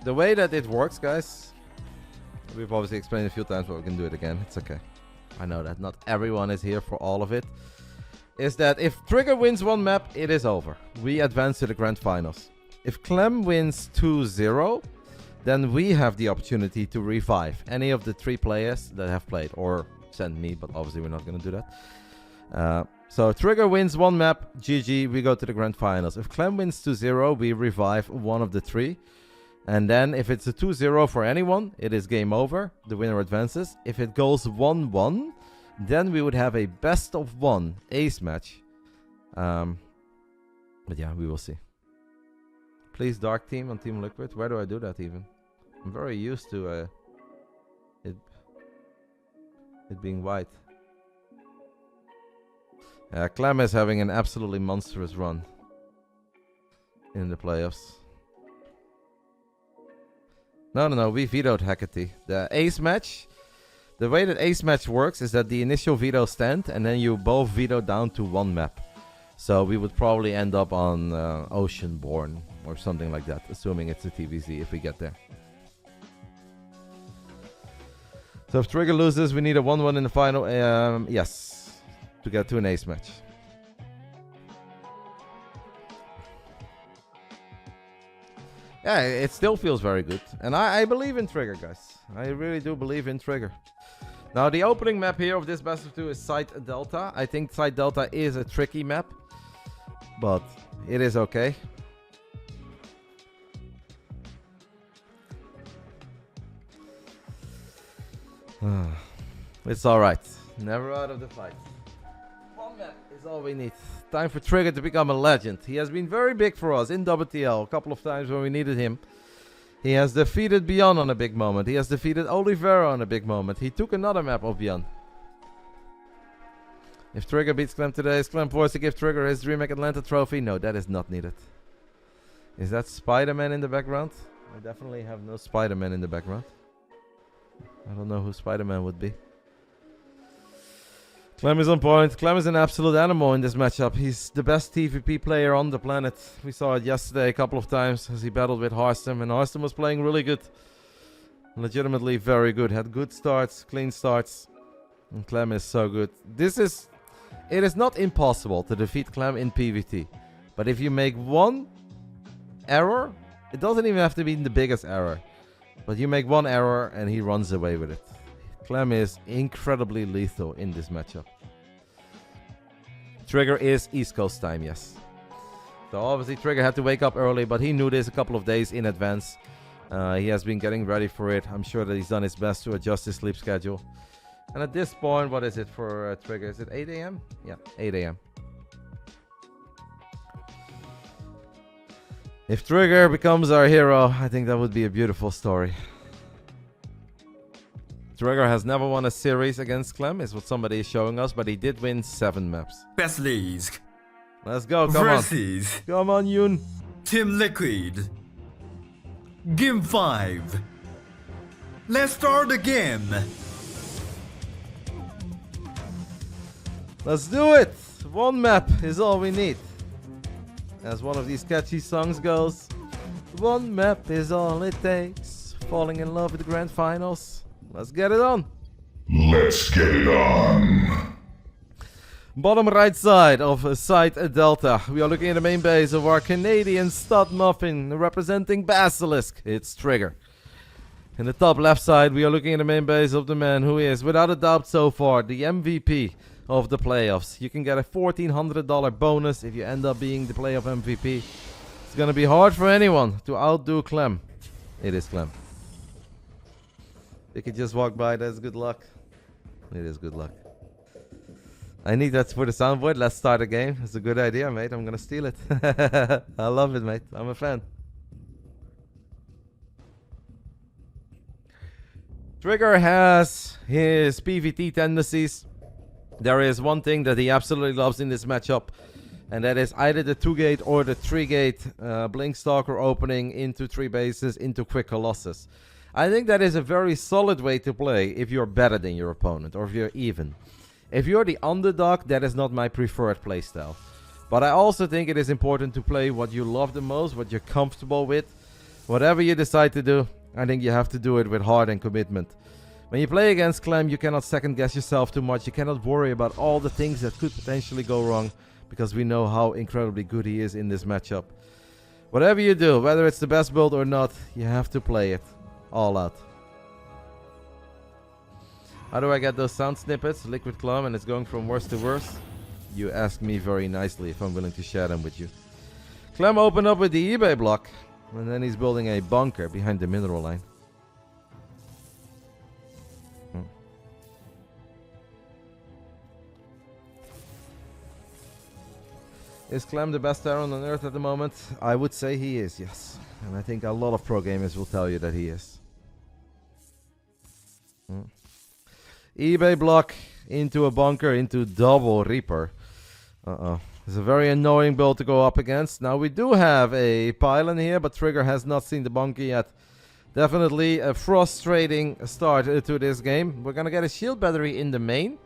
the way that it works, guys, we've obviously explained it a few times, but we can do it again. It's okay. I know that not everyone is here for all of it. Is that if Trigger wins one map, it is over. We advance to the grand finals. If Clem wins 2-0, then we have the opportunity to revive any of the 3 players that have played, or send me, but obviously we're not going to do that. So Trigger wins one map, GG, we go to the grand finals. If Clem wins 2-0, we revive one of the 3. And then if it's a 2-0 for anyone, it is game over. The winner advances. If it goes 1-1, then we would have a best of 1 ace match. But yeah, we will see. Please dark team on Team Liquid. Where do I do that even? I'm very used to it being white. Clem is having an absolutely monstrous run in the playoffs. No, we vetoed Hecate. The ace match, the way that ace match works is that the initial veto stand and then you both veto down to 1 map. So we would probably end up on Oceanborn or something like that, assuming it's a TVZ if we get there. So if Trigger loses, we need a 1-1 in the final. Yes, to get to an ace match. Yeah, it still feels very good. And I believe in Trigger, guys. I really do believe in Trigger. Now, the opening map here of this best of 2 is Site Delta. I think Site Delta is a tricky map, but it is okay. It's alright. Never out of the fight. One map is all we need. Time for Trigger to become a legend. He has been very big for us in WTL a couple of times when we needed him. He has defeated Beyond on a big moment. He has defeated Oliveira on a big moment. He took another map of Beyond. If Trigger beats Clem today, is Clem forced to give Trigger his DreamHack Atlanta trophy? No, that is not needed. Is that Spider-Man in the background? I definitely have no Spider-Man in the background. I don't know who Spider-Man would be. Clem is on point. Clem is an absolute animal in this matchup. He's the best TVP player on the planet. We saw it yesterday a couple of times as he battled with Harstem, and Harstem was playing really good. Legitimately very good. Had good starts, clean starts. And Clem is so good. It is not impossible to defeat Clem in PvT. But if you make one error, it doesn't even have to be the biggest error. But you make one error and he runs away with it. Clem is incredibly lethal in this matchup. Trigger is East Coast time, yes. So obviously Trigger had to wake up early, but he knew this a couple of days in advance. He has been getting ready for it. I'm sure that he's done his best to adjust his sleep schedule. And at this point, what is it for Trigger? Is it 8 a.m.? Yeah, 8 a.m. If Trigger becomes our hero, I think that would be a beautiful story. Trigger has never won a series against Clem, is what somebody is showing us, but he did win 7 maps. BASILISK. Let's go, come versus on. Come on, Yoon. Team Liquid. Game 5. Let's start the game. Let's do it. 1 map is all we need. As one of these catchy songs goes, 1 map is all it takes. Falling in love with the grand finals. Let's get it on. Let's get it on. Bottom right side of Site Delta. We are looking at the main base of our Canadian stud muffin representing Basilisk. It's Trigger. In the top left side, we are looking at the main base of the man who is, without a doubt so far, the MVP of the playoffs. You can get a $1,400 bonus if you end up being the playoff MVP. It's going to be hard for anyone to outdo Clem. It is Clem. You can just walk by, that's good luck. It is good luck. I need that for the soundboard. Let's start a game. It's a good idea, mate. I'm gonna steal it. I love it, mate. I'm a fan. Trigger has his PvT tendencies. There is one thing that he absolutely loves in this matchup, and that is either the 2-gate or the 3-gate Blink Stalker opening into 3 bases into quick Colossus. I think that is a very solid way to play if you're better than your opponent or if you're even. If you're the underdog, that is not my preferred playstyle. But I also think it is important to play what you love the most, what you're comfortable with. Whatever you decide to do, I think you have to do it with heart and commitment. When you play against Clem, you cannot second guess yourself too much. You cannot worry about all the things that could potentially go wrong, because we know how incredibly good he is in this matchup. Whatever you do, whether it's the best build or not, you have to play it all out. How do I get those sound snippets? Liquid Clem, and it's going from worse to worse. You ask me very nicely if I'm willing to share them with you. Clem opened up with the eBay block, and then he's building a bunker behind the mineral line. Is Clem the best Terran on Earth at the moment? I would say he is, yes. And I think a lot of pro gamers will tell you that he is. eBay block into a bunker into double Reaper. It's a very annoying build to go up against. Now we do have a pylon here, but Trigger has not seen the bunker yet. Definitely a frustrating start to this game. We're gonna get a shield battery in the main.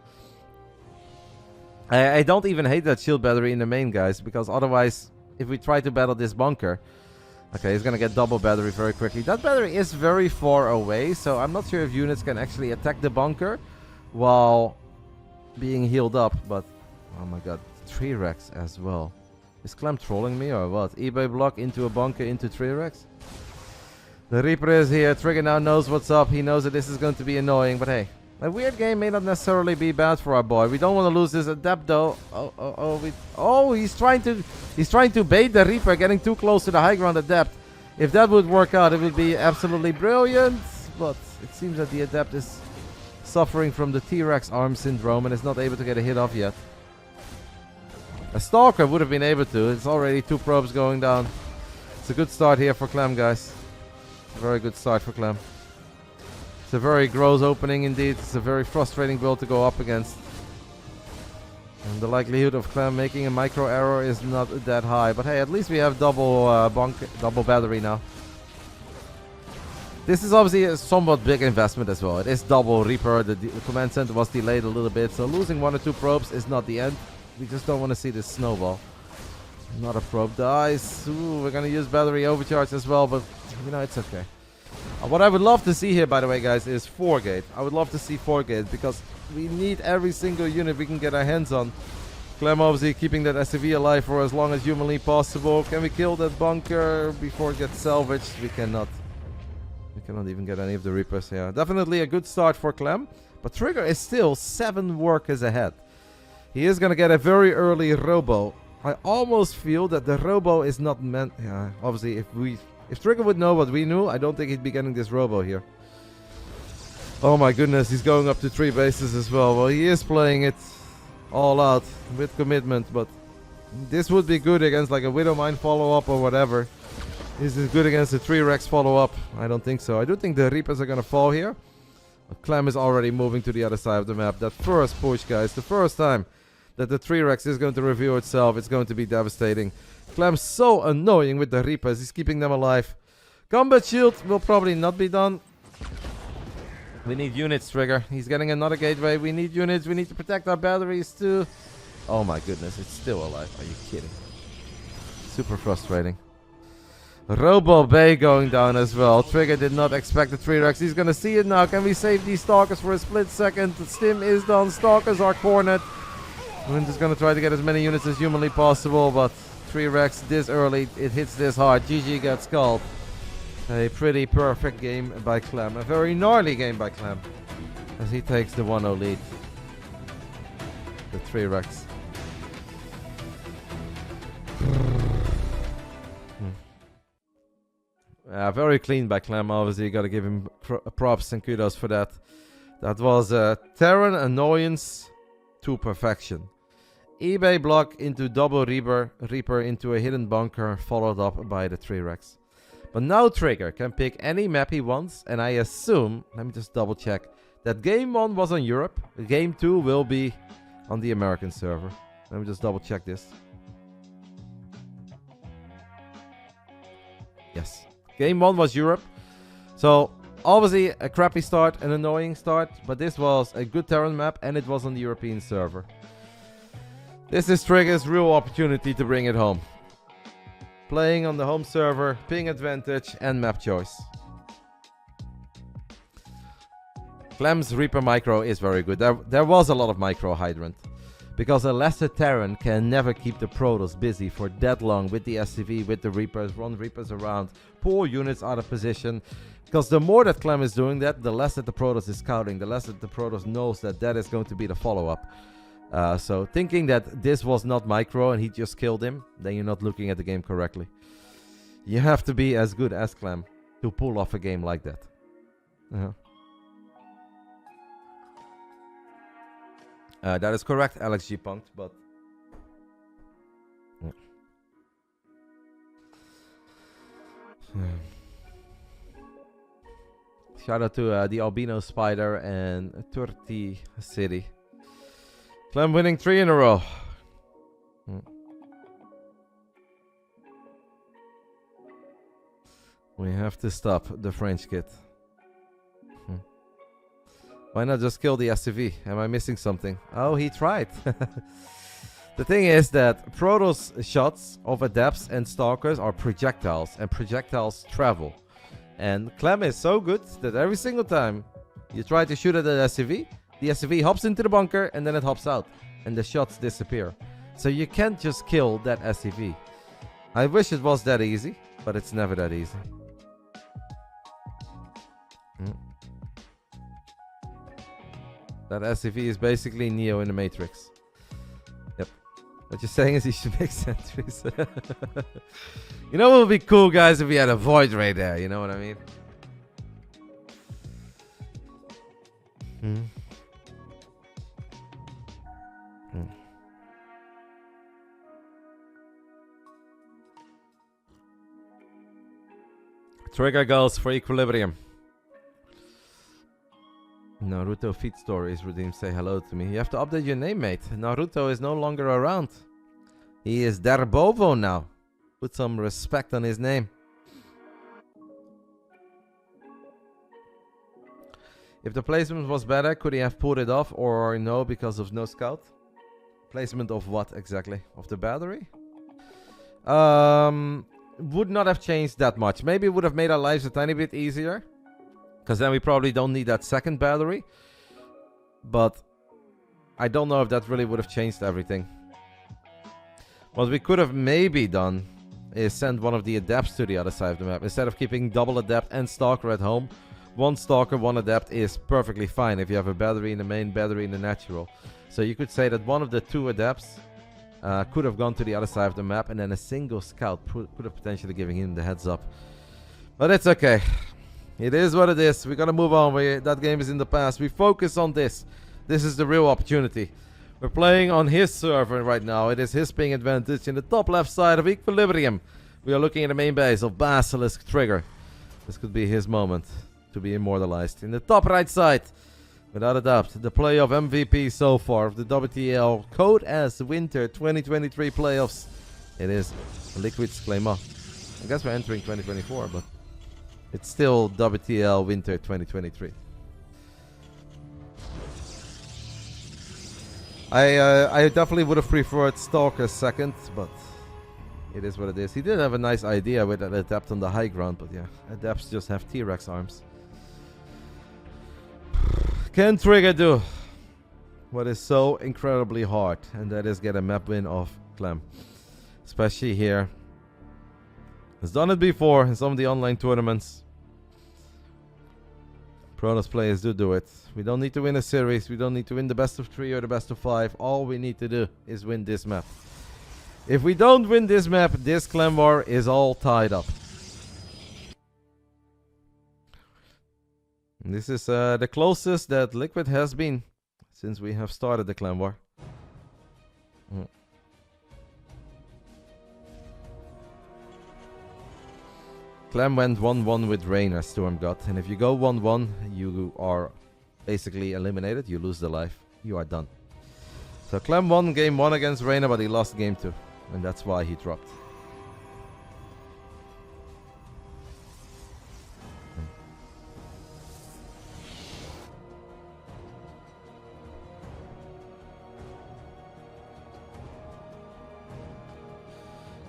I don't even hate that shield battery in the main, guys, because otherwise, if we try to battle this bunker, okay, he's gonna get double battery very quickly. That battery is very far away, so I'm not sure if units can actually attack the bunker while being healed up, but oh my god, 3 Rex as well. Is Clem trolling me or what? eBay block into a bunker into 3 Rex? The Reaper is here. Trigger now knows what's up. He knows that this is going to be annoying, but hey, a weird game may not necessarily be bad for our boy. We don't want to lose this adept though. He's trying to bait the Reaper, getting too close to the high ground adept. If that would work out, it would be absolutely brilliant. But it seems that the adept is suffering from the T-Rex arm syndrome and is not able to get a hit off yet. A Stalker would have been able to. It's already 2 probes going down. It's a good start here for Clem, guys. A very good start for Clem. It's a very gross opening indeed. It's a very frustrating build to go up against. And the likelihood of Clem making a micro error is not that high. But hey, at least we have double battery now. This is obviously a somewhat big investment as well. It is double Reaper. The command center was delayed a little bit. So losing 1 or 2 probes is not the end. We just don't want to see this snowball. Not a probe dies. Ooh, we're going to use battery overcharge as well. But, you know, it's okay. What I would love to see here, by the way, guys, is 4-gate. I would love to see 4-gate because we need every single unit we can get our hands on. Clem obviously keeping that SCV alive for as long as humanly possible. Can we kill that bunker before it gets salvaged? We cannot. We cannot even get any of the Reapers here. Definitely a good start for Clem. But Trigger is still 7 workers ahead. He is going to get a very early Robo. I almost feel that the Robo is not meant... Yeah, obviously, if Trigger would know what we knew, I don't think he'd be getting this Robo here. Oh my goodness, he's going up to 3 bases as well. Well, he is playing it all out with commitment, but this would be good against like a Widowmine follow-up or whatever. Is this good against the 3 Rex follow-up? I don't think so. I do think the Reapers are going to fall here. Clem is already moving to the other side of the map. That first push, guys, the first time that the 3 Rex is going to reveal itself, it's going to be devastating. Clem's so annoying with the Reapers. He's keeping them alive. Combat shield will probably not be done. We need units, Trigger. He's getting another gateway. We need units. We need to protect our batteries too. Oh my goodness, it's still alive. Are you kidding? Super frustrating. Robo Bay going down as well. Trigger did not expect the 3 Rex. He's gonna see it now. Can we save these Stalkers for a split second? The stim is done. Stalkers are cornered. We're just gonna try to get as many units as humanly possible, but 3 Rex this early, it hits this hard. GG gets called. A pretty perfect game by Clem. A very gnarly game by Clem. As he takes the 1-0 lead. The 3 Rex. Very clean by Clem. Obviously, you gotta give him props and kudos for that. That was Terran annoyance to perfection. eBay block into double Reaper into a hidden bunker, followed up by the 3 Rex. But now Trigger can pick any map he wants, and I assume, let me just double check, that game 1 was on Europe, game 2 will be on the American server. Let me just double check this. Yes, game 1 was Europe, so obviously a crappy start, an annoying start, but this was a good Terran map and it was on the European server. This is Trigger's real opportunity to bring it home. Playing on the home server, ping advantage, and map choice. Clem's Reaper micro is very good. There was a lot of micro hydrant. Because a lesser Terran can never keep the Protoss busy for that long with the SCV, with the Reapers, run Reapers around, pull units out of position. Because the more that Clem is doing that, the less that the Protoss is scouting, the less that the Protoss knows that that is going to be the follow-up. So thinking that this was not micro and he just killed him, then you're not looking at the game correctly. You have to be as good as Clem to pull off a game like that. That is correct, Alex G. Punked, but... Shout out to the Albino Spider and Turti City. Clem winning 3 in a row. We have to stop the French kid. Why not just kill the SCV? Am I missing something? Oh, he tried. The thing is that Protoss shots of Adepts and Stalkers are projectiles, and projectiles travel. And Clem is so good that every single time you try to shoot at the SCV hops into the bunker and then it hops out. And the shots disappear. So you can't just kill that SCV. I wish it was that easy, but it's never that easy. That SCV is basically Neo in the Matrix. Yep. What you're saying is he should make sentries. You know what would be cool, guys, if we had a Void Ray there? You know what I mean? Trigger goes for Equilibrium. Naruto feed stories, Redeem, say hello to me. You have to update your name, mate. Naruto is no longer around. He is Derbovo now. Put some respect on his name. If the placement was better, could he have pulled it off or no because of no scout? Placement of what exactly? Of the battery? Would not have changed that much. Maybe it would have made our lives a tiny bit easier. Because then we probably don't need that second battery. But I don't know if that really would have changed everything. What we could have maybe done is send one of the Adepts to the other side of the map. Instead of keeping double Adept and Stalker at home. One Stalker, one Adept is perfectly fine if you have a battery in the main, battery in the natural. So you could say that one of the two Adepts could have gone to the other side of the map. And then a single Scout could have potentially giving him the heads up. But it's okay. It is what it is. We gotta move on. That game is in the past. We focus on this. This is the real opportunity. We're playing on his server right now. It is his ping advantage in the top left side of Equilibrium. We are looking at the main base of Basilisk Trigger. This could be his moment to be immortalized. In the top right side, without a doubt, the play of MVP so far of the WTL Code as Winter 2023 playoffs. It is Liquid's Clem. I guess we're entering 2024, but it's still WTL Winter 2023. I definitely would have preferred Stalker second, but it is what it is. He did have a nice idea with an Adept on the high ground, but yeah, Adepts just have T-Rex arms. Can Trigger do what is so incredibly hard, and that is get a map win off Clem. Especially here. Has done it before in some of the online tournaments. Protoss players do it. We don't need to win a series. We don't need to win the best of 3 or the best of 5. All we need to do is win this map. If we don't win this map, this Clem War is all tied up. And this is the closest that Liquid has been since we have started the Clem War. Clem went 1-1 with Reynor, Stormgod, and if you go 1-1, you are basically eliminated. You lose the life. You are done. So Clem won game 1 against Reynor, but he lost game 2, and that's why he dropped.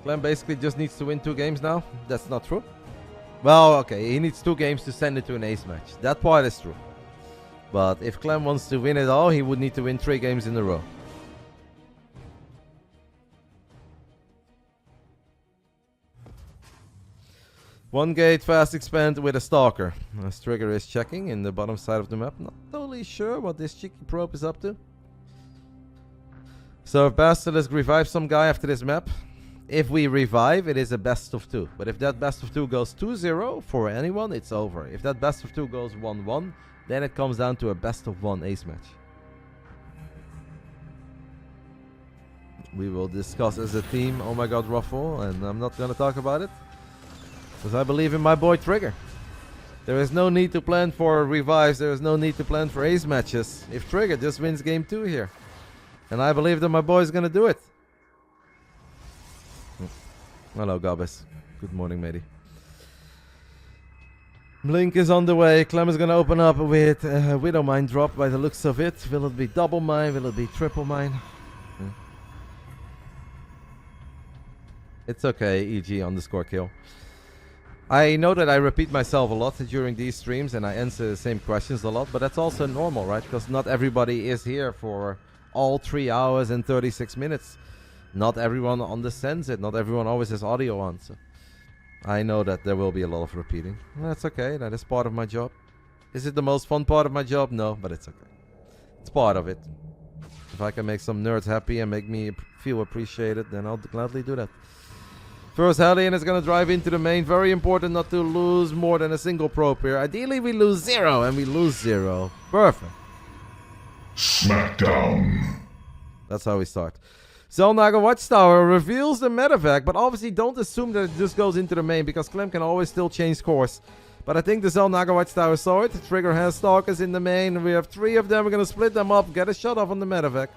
Clem basically just needs to win 2 games now. That's not true. Well, okay, he needs 2 games to send it to an ace match. That part is true. But if Clem wants to win it all, he would need to win 3 games in a row. One gate fast expand with a stalker. As Trigger is checking in the bottom side of the map. Not totally sure what this cheeky probe is up to. So if Basilisk revives some guy after this map, if we revive, it is a best of 2. But if that best of 2 goes 2-0 for anyone, it's over. If that best of 2 goes 1-1, then it comes down to a best of 1 ace match. We will discuss as a team. Oh my god, Ruffle. And I'm not going to talk about it. Because I believe in my boy Trigger. There is no need to plan for revives. There is no need to plan for ace matches. If Trigger just wins game 2 here. And I believe that my boy is going to do it. Hello, Gabes. Good morning, matey. Blink is on the way. Clem is going to open up with Widow Mine drop by the looks of it. Will it be double mine? Will it be triple mine? It's okay, EG underscore kill. I know that I repeat myself a lot during these streams and I answer the same questions a lot, but that's also normal, right? Because not everybody is here for all 3 hours and 36 minutes. Not everyone understands it. Not everyone always has audio on. So I know that there will be a lot of repeating. That's okay. That is part of my job. Is it the most fun part of my job? No, but it's okay. It's part of it. If I can make some nerds happy and make me feel appreciated, then I'll gladly do that. First Hellion is going to drive into the main. Very important not to lose more than a single probe here. Ideally we lose 0 and we lose 0. Perfect. Smackdown. That's how we start. Zelnaga Watchtower reveals the medevac, but obviously don't assume that it just goes into the main because Clem can always still change course. But I think the Zelnaga Watchtower saw it. The Trigger has Stalkers in the main. We have 3 of them. We're going to split them up. Get a shot off on the medevac.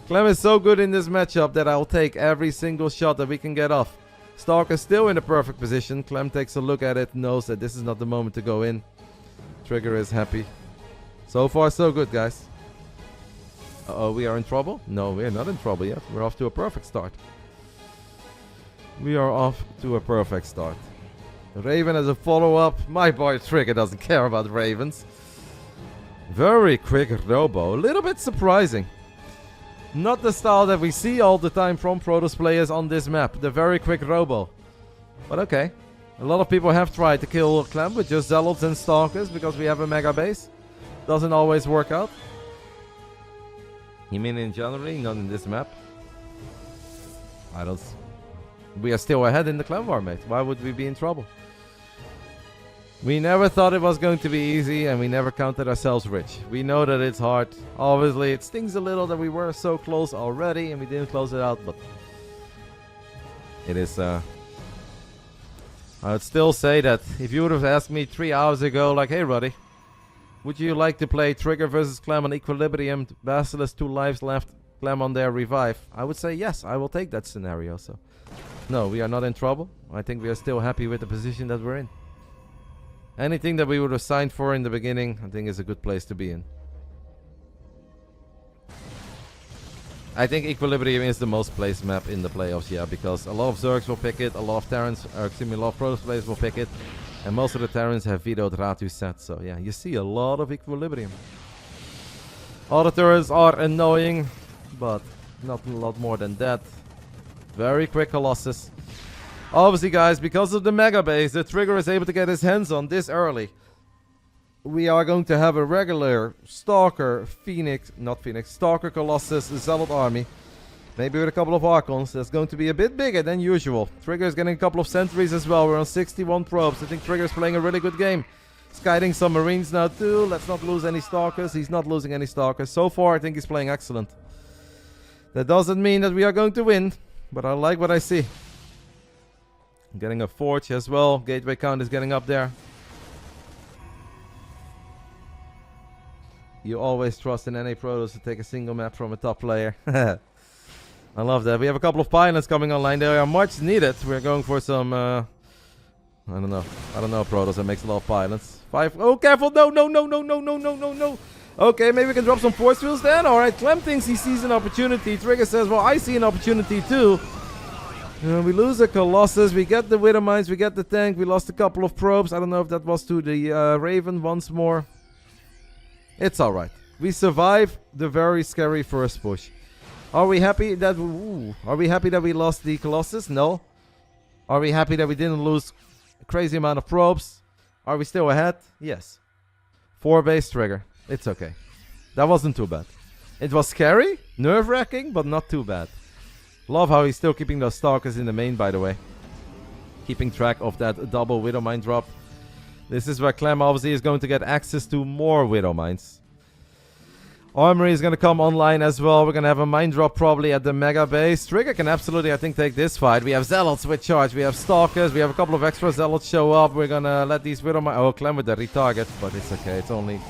Clem is so good in this matchup that I'll take every single shot that we can get off. Stalker still in the perfect position. Clem takes a look at it, knows that this is not the moment to go in. Trigger is happy. So far so good, guys. Uh-oh, we are in trouble? No, we are not in trouble yet. We're off to a perfect start. We are off to a perfect start. Raven as a follow-up. My boy Trigger doesn't care about Ravens. Very quick robo. A little bit surprising. Not the style that we see all the time from Protoss players on this map. The very quick robo. But okay. A lot of people have tried to kill Clem with just Zealots and Stalkers because we have a mega base. Doesn't always work out. You mean in generally, not in this map? I don't... We are still ahead in the Clem War, mate. Why would we be in trouble? We never thought it was going to be easy and we never counted ourselves rich. We know that it's hard. Obviously, it stings a little that we were so close already and we didn't close it out, but... It is, I would still say that if you would have asked me 3 hours ago, like, hey, Ruddy, would you like to play Trigger versus Clem on Equilibrium, Basilisk 2 lives left, Clem on their revive? I would say yes, I will take that scenario, so... No, we are not in trouble. I think we are still happy with the position that we're in. Anything that we would have signed for in the beginning, I think is a good place to be in. I think Equilibrium is the most placed map in the playoffs, yeah, because a lot of Zergs will pick it, a lot of Terrans, a lot of Protoss players will pick it, and most of the Terrans have vetoed Ratu set, so yeah, you see a lot of Equilibrium. All the turrets are annoying, but not a lot more than that. Very quick Colossus. Obviously, guys, because of the mega base, the Trigger is able to get his hands on this early. We are going to have a regular Stalker, Stalker, Colossus, Zealot army. Maybe with a couple of Archons. That's going to be a bit bigger than usual. Trigger is getting a couple of sentries as well. We're on 61 probes. I think Trigger is playing a really good game. He's guiding some Marines now too. Let's not lose any Stalkers. He's not losing any Stalkers. So far, I think he's playing excellent. That doesn't mean that we are going to win, but I like what I see. Getting a Forge as well. Gateway count is getting up there. You always trust in NA Protoss to take a single map from a top player. I love that. We have a couple of pilots coming online. They are much needed. We're going for some... I don't know. I don't know Protoss that makes a lot of pilots. 5... Oh, careful! No, no, no, no, no, no, no, no, no! Okay, maybe we can drop some force fields then. Alright, Clem thinks he sees an opportunity. Trigger says, well, I see an opportunity too. We lose the Colossus, we get the Widow Mines, we get the tank, we lost a couple of probes. I don't know if that was to the Raven once more. It's alright. We survive the very scary first push. Are we happy that we lost the Colossus? No. Are we happy that we didn't lose a crazy amount of probes? Are we still ahead? Yes. 4 base trigger. It's okay. That wasn't too bad. It was scary, nerve-wracking, but not too bad. Love how he's still keeping those Stalkers in the main, by the way. Keeping track of that double Widow Mine drop. This is where Clem obviously is going to get access to more Widow Mines. Armory is going to come online as well. We're going to have a mine drop probably at the Mega Base. Trigger can absolutely, I think, take this fight. We have Zealots with charge. We have Stalkers. We have a couple of extra Zealots show up. We're going to let these Widow Mines... Oh, Clem with the retarget. But it's okay. It's only...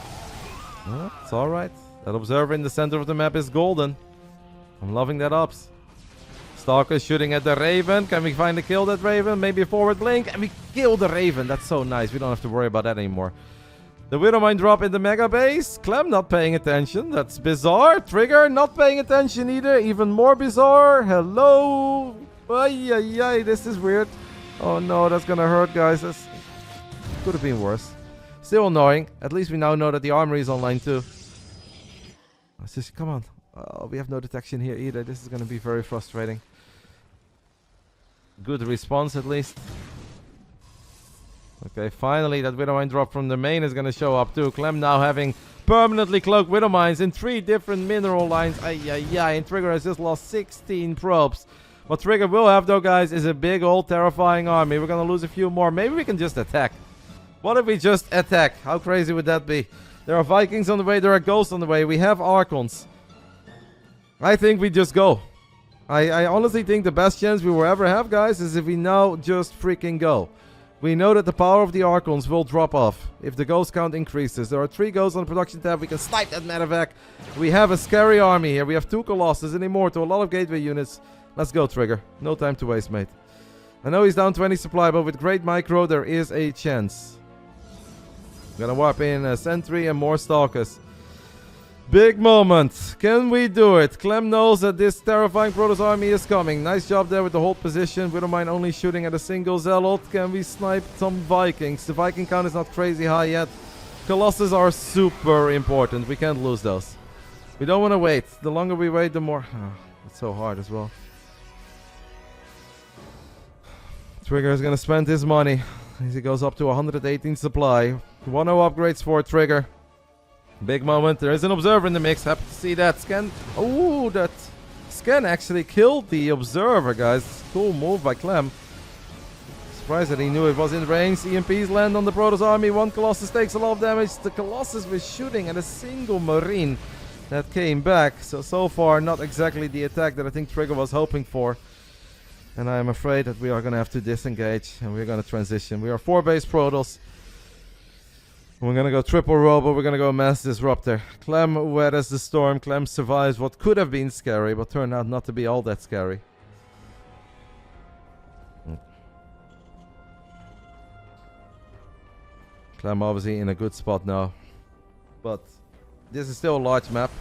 Oh, it's alright. That Observer in the center of the map is golden. I'm loving that ops. Stalker shooting at the Raven. Can we find a kill that Raven? Maybe a forward blink. And we kill the Raven. That's so nice. We don't have to worry about that anymore. The Widow Mine drop in the Mega Base. Clem not paying attention. That's bizarre. Trigger not paying attention either. Even more bizarre. Hello. Ay, ay, ay. This is weird. Oh no, that's gonna hurt, guys. That's... Could have been worse. Still annoying. At least we now know that the armory is online too. Let's just... Come on. Oh, we have no detection here either. This is gonna be very frustrating. Good response at least. Okay, finally that Widow Mine drop from the main is gonna show up too. Clem now having permanently cloaked Widow Mines in 3 different mineral lines. Ay, ay, ay. And Trigger has just lost 16 probes. What Trigger will have though, guys, is a big old terrifying army. We're gonna lose a few more. Maybe we can just attack. What if we just attack? How crazy would that be? There are Vikings on the way. There are Ghosts on the way. We have Archons. I think we just go. I honestly think the best chance we will ever have, guys, is if we now just freaking go. We know that the power of the Archons will drop off if the Ghost count increases. There are 3 Ghosts on the production tab. We can snipe that medevac. We have a scary army here. We have 2 Colossus, an Immortal, a lot of gateway units. Let's go, Trigger. No time to waste, mate. I know he's down 20 supply, but with great micro, there is a chance. Gonna warp in a Sentry and more Stalkers. Big moment. Can we do it? Clem knows that this terrifying Protoss army is coming. Nice job there with the hold position. Widow Mine only shooting at a single Zealot. Can we snipe some Vikings? The Viking count is not crazy high yet. Colossus are super important. We can't lose those. We don't want to wait. The longer we wait, the more... Oh, it's so hard as well. Trigger is going to spend his money as he goes up to 118 supply. 1-0 upgrades for Trigger. Big moment. There is an Observer in the mix. Happy to see that. Scan. Oh, that Scan actually killed the Observer, guys. Cool move by Clem. Surprised that he knew it was in range. EMPs land on the Protoss army. 1 Colossus takes a lot of damage. The Colossus was shooting at a single Marine that came back. So far, not exactly the attack that I think Trigger was hoping for. And I am afraid that we are going to have to disengage. And we're going to transition. We are 4 base Protoss. We're gonna go triple robo, we're gonna go mass disruptor. Clem weathers the storm, Clem survives what could have been scary, but turned out not to be all that scary. Clem obviously in a good spot now. But this is still a large map.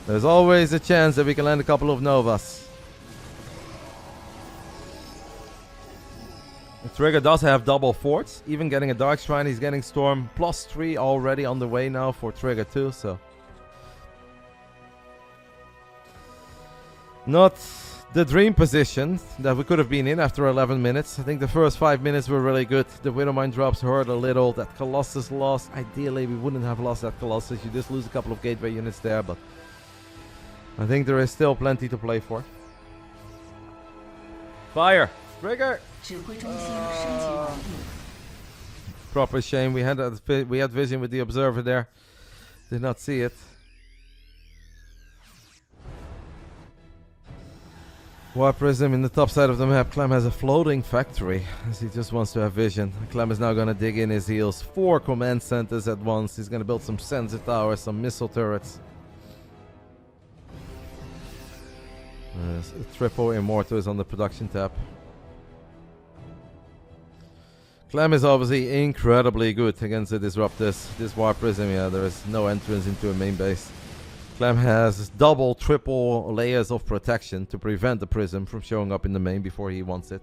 There's always a chance that we can land a couple of Novas. Trigger does have double forts, even getting a Dark Shrine. He's getting Storm +3 already on the way now for Trigger too, so not the dream position that we could have been in after 11 minutes. I think the first 5 minutes were really good. The Widow Mine drops hurt a little. That Colossus lost. Ideally, we wouldn't have lost that Colossus. You just lose a couple of gateway units there, but I think there is still plenty to play for. Fire! Trigger! Proper shame. We had vision with the Observer there. Did not see it. Warp Prism in the top side of the map. Clem has a floating factory as he just wants to have vision. Clem is now going to dig in his heels. 4 command centers at once. He's going to build some sensor towers, some missile turrets. Triple Immortal is on the production tab. Clem is obviously incredibly good against the Disruptors. This Warp Prism, yeah, there is no entrance into a main base. Clem has double, triple layers of protection to prevent the Prism from showing up in the main before he wants it.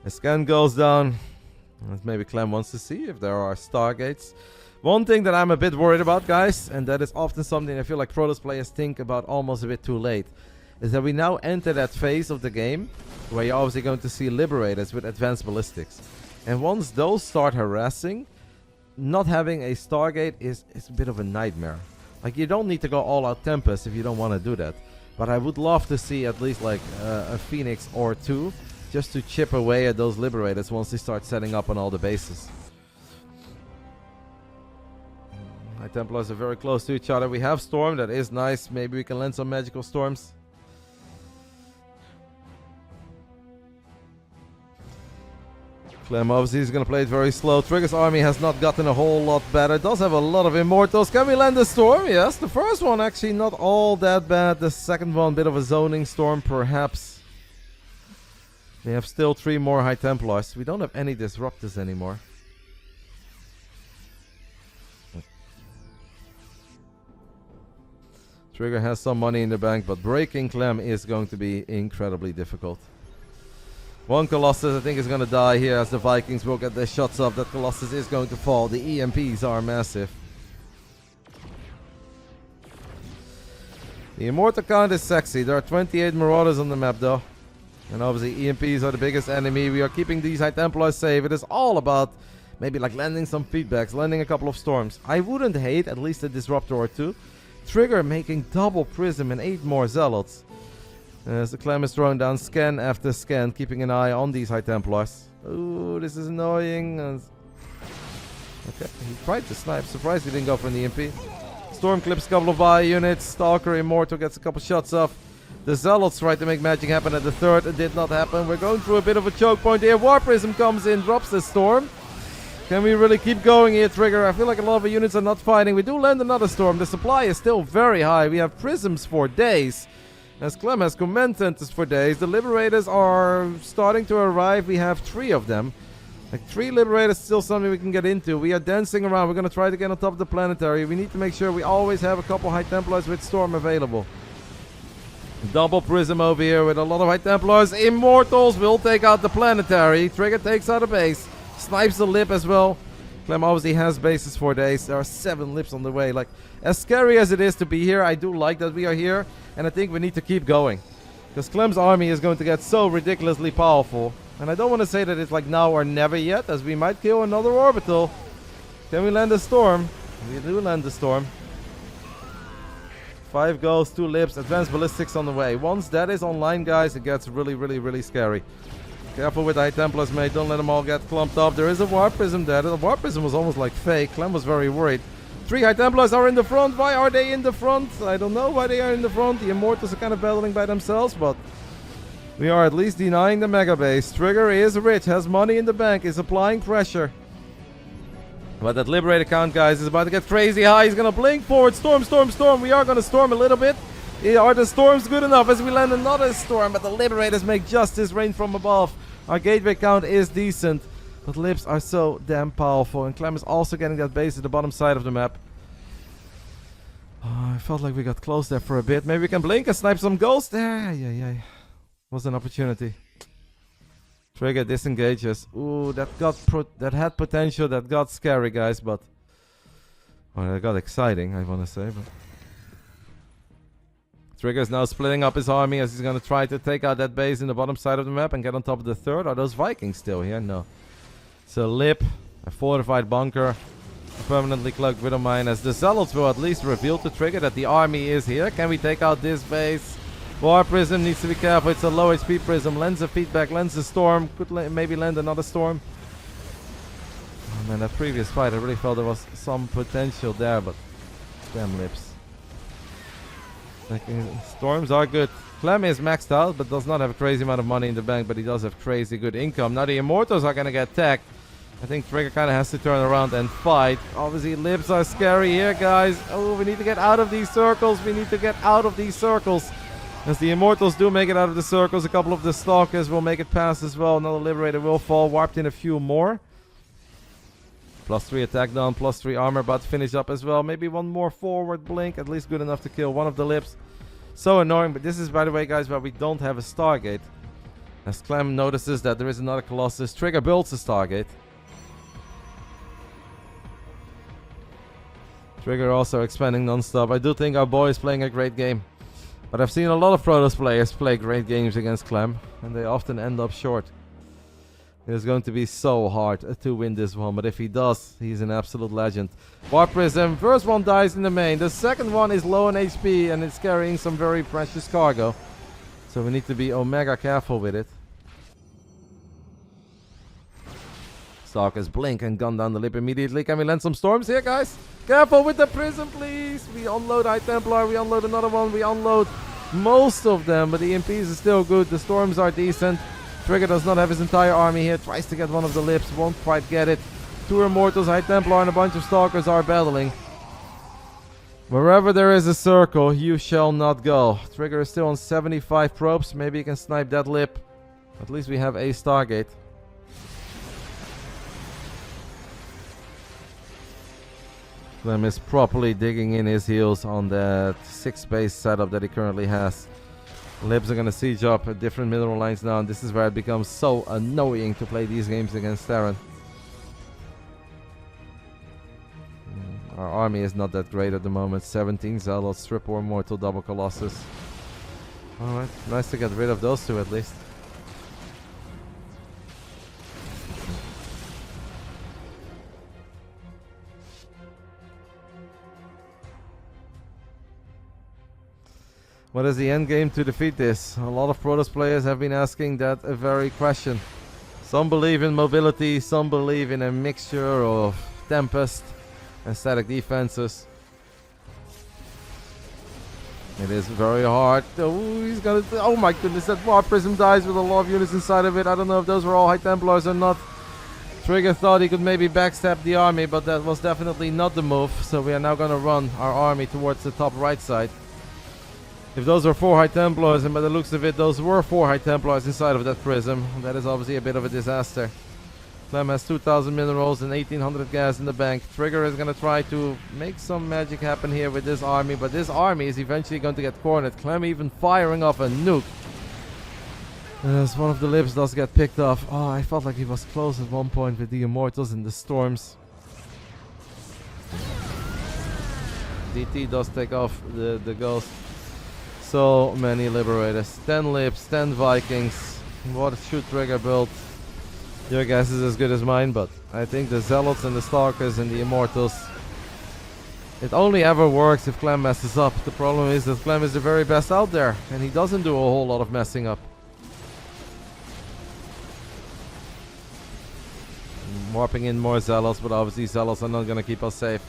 A scan goes down. Maybe Clem wants to see if there are Stargates. One thing that I'm a bit worried about, guys, and that is often something I feel like Protoss players think about almost a bit too late, is that we now enter that phase of the game where you're obviously going to see Liberators with advanced ballistics. And once those start harassing, not having a Stargate is a bit of a nightmare. Like, you don't need to go all out Tempest if you don't want to do that. But I would love to see at least like a Phoenix or two just to chip away at those Liberators once they start setting up on all the bases. High Templars are very close to each other. We have Storm, that is nice. Maybe we can land some magical storms. Clem obviously is going to play it very slow. Trigger's army has not gotten a whole lot better. Does have a lot of Immortals. Can we land a Storm? Yes. The first one actually not all that bad. The second one, bit of a zoning storm perhaps. We have still 3 more High Templars. We don't have any Disruptors anymore. Trigger has some money in the bank, but breaking Clem is going to be incredibly difficult. One Colossus I think is going to die here as the Vikings will get their shots up. That Colossus is going to fall. The EMPs are massive. The Immortal count is sexy. There are 28 Marauders on the map though. And obviously EMPs are the biggest enemy. We are keeping these High Templars safe. It is all about maybe like landing some feedbacks, landing a couple of storms. I wouldn't hate at least a Disruptor or 2. Trigger making double Prism and 8 more Zealots. As the Clem is throwing down scan after scan, keeping an eye on these High Templars. Ooh, this is annoying. Okay, he tried to snipe. Surprised he didn't go for an EMP. Storm clips a couple of buy units. Stalker Immortal gets a couple shots off. The Zealots tried to make magic happen at the third. It did not happen. We're going through a bit of a choke point here. War Prism comes in, drops the Storm. Can we really keep going here, Trigger? I feel like a lot of the units are not fighting. We do land another Storm. The supply is still very high. We have Prisms for days. As Clem has Command Centers for days. The Liberators are starting to arrive. We have 3 of them. Like 3 Liberators is still something we can get into. We are dancing around. We're going to try to get on top of the Planetary. We need to make sure we always have a couple High Templars with Storm available. Double Prism over here with a lot of High Templars. Immortals will take out the Planetary. Trigger takes out a base. Snipes the Lip as well. Clem obviously has bases for days. There are 7 Lips on the way. Like, as scary as it is to be here, I do like that we are here. And I think we need to keep going. Because Clem's army is going to get so ridiculously powerful. And I don't want to say that it's like now or never yet, as we might kill another Orbital. Can we land a Storm? We do land the Storm. 5 goes, 2 Lips, advanced ballistics on the way. Once that is online, guys, it gets really, really, really scary. Careful with the High Templars, mate. Don't let them all get clumped up. There is a Warp Prism there. The Warp Prism was almost like fake. Clem was very worried. 3 High Templars are in the front. Why are they in the front? I don't know why they are in the front. The Immortals are kind of battling by themselves, but we are at least denying the Mega Base. Trigger is rich, has money in the bank, is applying pressure. But that Liberator count, guys, is about to get crazy high. He's going to blink forward. Storm, Storm, Storm. We are going to Storm a little bit. Are the Storms good enough as we land another Storm? But the Liberators make justice rain from above. Our gateway count is decent. But Lips are so damn powerful. And Clem is also getting that base at the bottom side of the map. Oh, I felt like we got close there for a bit. Maybe we can blink and snipe some ghosts there. Yeah. Was an opportunity. Trigger disengages. Ooh, that had potential. That got scary, guys. But that got exciting, I want to say. But Trigger is now splitting up his army as he's going to try to take out that base in the bottom side of the map and get on top of the third. Are those Vikings still here? No. It's a Lip, a fortified bunker, a permanently cloaked Widow Mine, as the Zealots will at least reveal to Trigger that the army is here. Can we take out this base? War Prism needs to be careful. It's a low HP Prism. Lends a feedback, lends a Storm. Could maybe land another Storm. Oh man, that previous fight, I really felt there was some potential there, but damn Lips. Storms are good. Clem is maxed out, but does not have a crazy amount of money in the bank, but he does have crazy good income. Now the Immortals are going to get tagged. I think Trigger kind of has to turn around and fight. Obviously, Lips are scary here, guys. Oh, we need to get out of these circles. We need to get out of these circles. As the Immortals do make it out of the circles, a couple of the Stalkers will make it past as well. Another Liberator will fall. Warped in a few more. +3 attack down, +3 armor, about to finish up as well. Maybe one more forward blink, at least good enough to kill one of the lips. So annoying, but this is, by the way, guys, why we don't have a Stargate. As Clem notices that there is another Colossus, Trigger builds a Stargate. Trigger also expanding non-stop. I do think our boy is playing a great game. But I've seen a lot of Protoss players play great games against Clem, and they often end up short. It is going to be so hard to win this one, but if he does, he's an absolute legend. Warp Prism, first one dies in the main. The second one is low on HP, and it's carrying some very precious cargo. So we need to be omega careful with it. Stalkers blink and gun down the lip immediately. Can we land some storms here, guys? Careful with the prism, please. We unload High Templar, we unload another one, we unload most of them, but the EMPs is still good. The storms are decent. Trigger does not have his entire army here. Tries to get one of the lips, won't quite get it. 2 Immortals, High Templar, and a bunch of Stalkers are battling. Wherever there is a circle, you shall not go. Trigger is still on 75 probes. Maybe he can snipe that lip. At least we have a Stargate. Clem is properly digging in his heels on that 6-base setup that he currently has. Libs are going to siege up at different mineral lines now, and this is where it becomes so annoying to play these games against Terran. Our army is not that great at the moment. 17 Zealots, Triple Immortal, Double Colossus. Alright, nice to get rid of those two at least. What is the end game to defeat this? A lot of Protoss players have been asking that very question. Some believe in mobility, some believe in a mixture of Tempest and static defenses. It is very hard. Oh, he's gonna. Oh my goodness, that Warp Prism dies with a lot of units inside of it. I don't know if those were all High Templars or not. Trigger thought he could maybe backstab the army, but that was definitely not the move. So we are now gonna run our army towards the top right side. If those were 4 High Templars, and by the looks of it, those were 4 High Templars inside of that prism, that is obviously a bit of a disaster. Clem has 2,000 minerals and 1,800 gas in the bank. Trigger is going to try to make some magic happen here with this army, but this army is eventually going to get cornered. Clem even firing off a nuke. As one of the lips does get picked off. Oh, I felt like he was close at one point with the Immortals and the Storms. DT does take off the Ghost. So many Liberators. 10 Lips, 10 Vikings. What should Trigger build? Your guess is as good as mine, but I think the Zealots and the Stalkers and the Immortals, it only ever works if Clem messes up. The problem is that Clem is the very best out there, and he doesn't do a whole lot of messing up. Warping in more Zealots, but obviously Zealots are not going to keep us safe.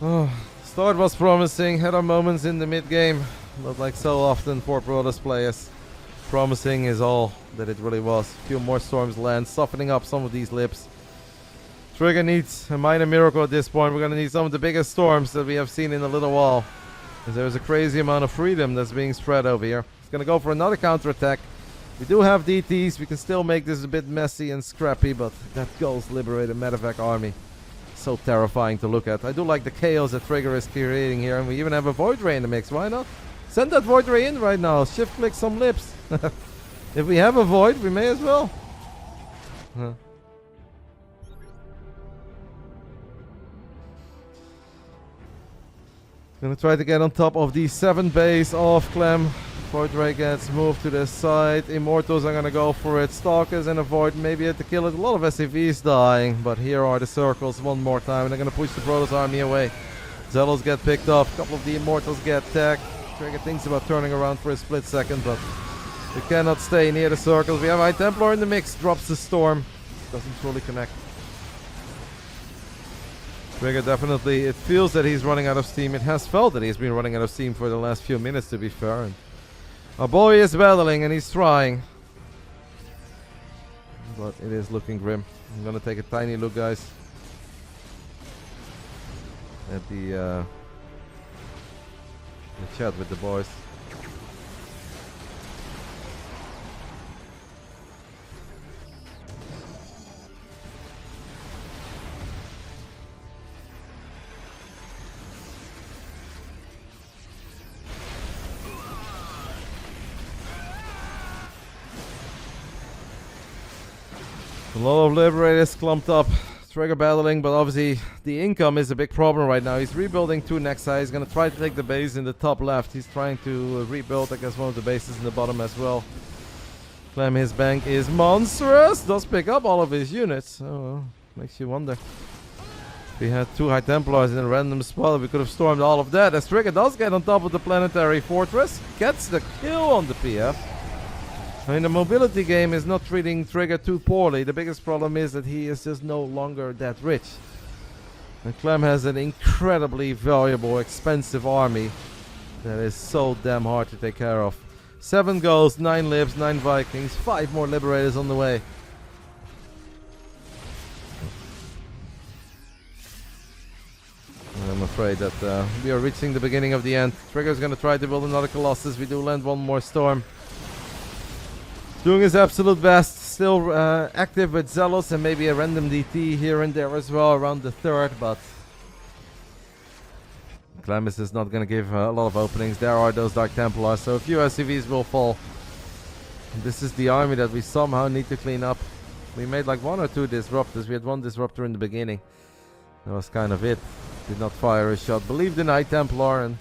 Oh. Start was promising, had our moments in the mid-game, but like so often for Protoss players, promising is all that it really was. A few more storms land, softening up some of these lips. Trigger needs a minor miracle at this point. We're going to need some of the biggest storms that we have seen in a little while, as there's a crazy amount of freedom that's being spread over here. It's going to go for another counterattack. We do have DTs, we can still make this a bit messy and scrappy, but that Ghost Liberated Medevac army, so terrifying to look at. I do like the chaos that Trigger is creating here, and we even have a Void Ray in the mix. Why not? Send that Void Ray in right now. Shift click some lips. If we have a Void, we may as well. Gonna try to get on top of the 7 base of Clem. Void Ray gets moved to the side. Immortals are gonna go for it. Stalkers and a Void maybe have to kill it. A lot of SCVs dying, but here are the circles one more time, and they're gonna push the Protoss army away. Zealots get picked off. A couple of the Immortals get tagged. Trigger thinks about turning around for a split second, but we cannot stay near the circles. We have High Templar in the mix. Drops the Storm. Doesn't fully connect. Trigger definitely, it feels that he's running out of steam. It has felt that he's been running out of steam for the last few minutes, to be fair. And our boy is battling and he's trying, but it is looking grim. I'm gonna take a tiny look, guys, at the chat with the boys. A lot of Liberators clumped up. Trigger battling, but obviously the income is a big problem right now. He's rebuilding 2 Nexi. He's going to try to take the base in the top left. He's trying to rebuild, I guess, one of the bases in the bottom as well. Clem, his bank is monstrous. Does pick up all of his units. Oh, well, makes you wonder. If we had 2 High Templars in a random spot, we could have stormed all of that. As Trigger does get on top of the planetary fortress. Gets the kill on the PF. I mean, the mobility game is not treating Trigger too poorly. The biggest problem is that he is just no longer that rich. And Clem has an incredibly valuable, expensive army that is so damn hard to take care of. 7 goals, 9 libs, 9 Vikings, 5 more Liberators on the way. I'm afraid that we are reaching the beginning of the end. Trigger's going to try to build another Colossus. We do land one more Storm. Doing his absolute best. Still active with Zealots and maybe a random DT here and there as well around the 3rd, but Clem is not going to give a lot of openings. There are those Dark Templars, so a few SCVs will fall. This is the army that we somehow need to clean up. We made like 1 or 2 disruptors. We had 1 disruptor in the beginning. That was kind of it. Did not fire a shot. Believed in High Templar, and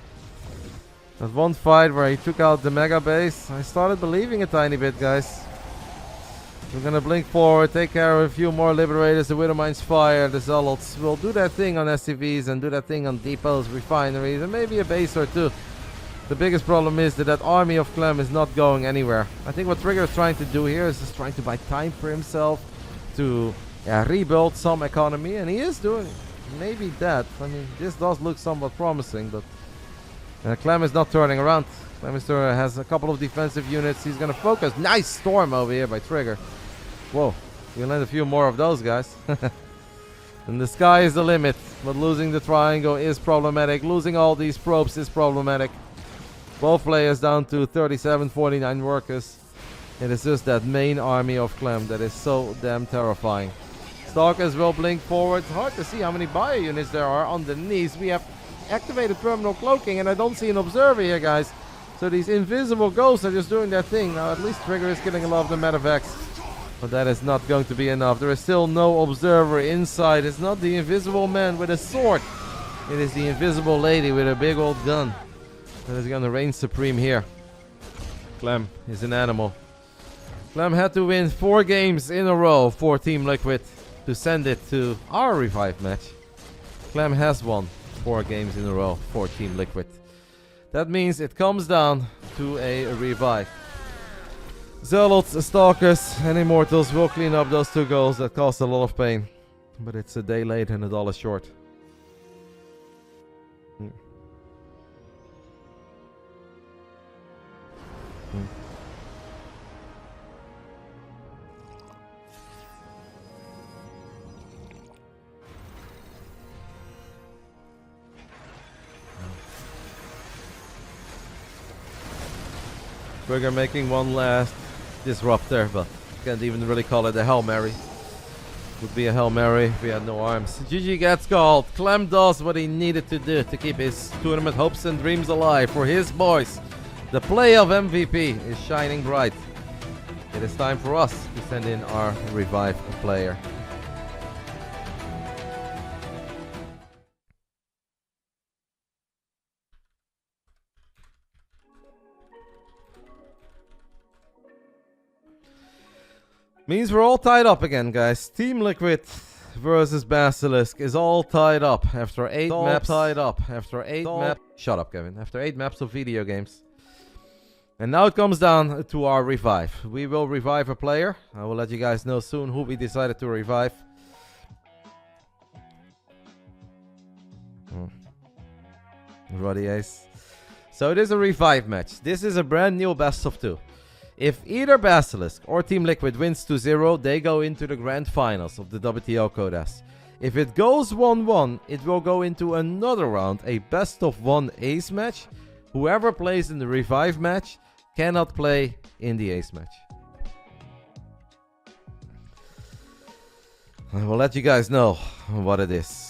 that one fight where he took out the mega base, I started believing a tiny bit, guys. We're gonna blink forward, take care of a few more Liberators. The Widowmines fire, the Zealots will do their thing on SCVs and do their thing on depots, refineries, and maybe a base or 2. The biggest problem is that army of Clem is not going anywhere. I think what Trigger is trying to do here is just trying to buy time for himself to rebuild some economy, and he is doing maybe that. I mean, this does look somewhat promising, but Clem is not turning around. Clem has a couple of defensive units. He's going to focus. Nice Storm over here by Trigger. Whoa, we'll land a few more of those, guys. And the sky is the limit, but losing the triangle is problematic. Losing all these probes is problematic. Both players down to 37, 49 workers. It is just that main army of Clem that is so damn terrifying. Stalkers will blink forward. It's hard to see how many bio units there are underneath. We have activated terminal cloaking, and I don't see an observer here, guys. So these invisible ghosts are just doing their thing. Now at least Trigger is killing a lot of the medevacs, but that is not going to be enough. There is still no observer inside. It's not the invisible man with a sword. It is the invisible lady with a big old gun that is going to reign supreme here. Clem is an animal. Clem had to win 4 games in a row for Team Liquid to send it to our revive match. Clem has won 4 games in a row for Team Liquid. That means it comes down to a revive. Zealots, Stalkers, and Immortals will clean up those 2 goals that cost a lot of pain. But it's a day late and $1 short. Trigger making one last disruptor, but can't even really call it a Hail Mary. Would be a Hail Mary if we had no arms. GG gets called. Clem does what he needed to do to keep his tournament hopes and dreams alive for his boys. The play of MVP is shining bright. It is time for us to send in our revive player. Means we're all tied up again, guys. Team Liquid versus Basilisk is all tied up after 8 maps. Shut up, Kevin. After 8 maps of video games. And now it comes down to our revive. We will revive a player. I will let you guys know soon who we decided to revive. Roddy Ace. So it is a revive match. This is a brand new best of 2. If either Basilisk or Team Liquid wins 2-0, they go into the grand finals of the WTL Codas. If it goes 1-1, it will go into another round, a best of 1 ace match. Whoever plays in the revive match cannot play in the ace match. I will let you guys know what it is.